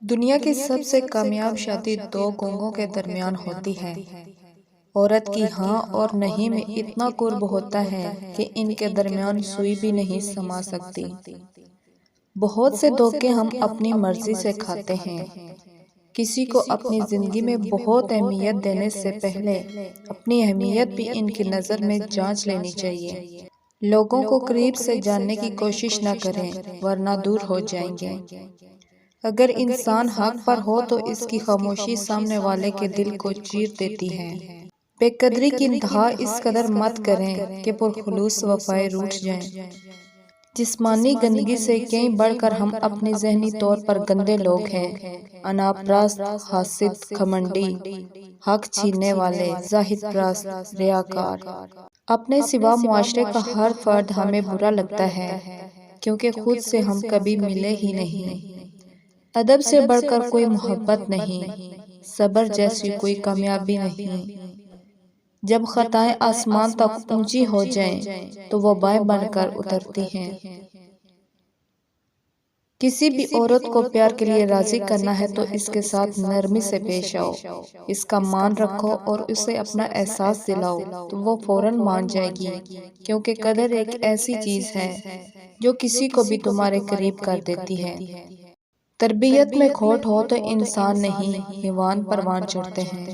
دنیا کی سب سے کامیاب شادی دو گونگوں کے درمیان ہوتی ہے۔ عورت کی ہاں اور نہیں میں اتنا قرب ہوتا ہے کہ ان کے درمیان سوئی بھی نہیں سما سکتی۔ بہت سے دھوکے ہم اپنی مرضی سے کھاتے ہیں۔ کسی کو اپنی زندگی میں بہت اہمیت دینے سے پہلے اپنی اہمیت بھی ان کی نظر میں جانچ لینی چاہیے۔ لوگوں کو قریب سے جاننے کی کوشش نہ کریں ورنہ دور ہو جائیں گے۔ اگر انسان حق پر ہو تو اس کی خاموشی سامنے والے کے دل کو چیر دیتی ہے۔ بے قدری کی انتہا اس قدر مت کریں کہ پرخلوص وفائیں روٹھ جائیں۔ جسمانی گندگی سے کہیں بڑھ کر ہم اپنے ذہنی طور پر گندے لوگ ہیں۔ انا پرست، حاسد، گھمنڈی، حق چھیننے والے، زاہد پرست، ریاکار۔ اپنے سوا معاشرے کا ہر فرد ہمیں برا لگتا ہے کیونکہ خود سے ہم کبھی ملے ہی نہیں۔ ادب سے بڑھ کر کوئی محبت نہیں، صبر جیسی کوئی کامیابی نہیں۔ جب خطائیں آسمان تک اونچی ہو جائیں تو وہ وبائیں بن کر اترتی ہیں۔ کسی بھی عورت کو پیار کے لیے راضی کرنا ہے تو اس کے ساتھ نرمی سے پیش آؤ، اس کا مان رکھو اور اسے اپنا احساس دلاؤ تو وہ فوراً مان جائے گی، کیونکہ قدر ایک ایسی چیز ہے جو کسی کو بھی تمہارے قریب کر دیتی ہے۔ تربیت میں کھوٹ ہو تو انسان نہیں، حیوان پروان چڑھتے ہیں۔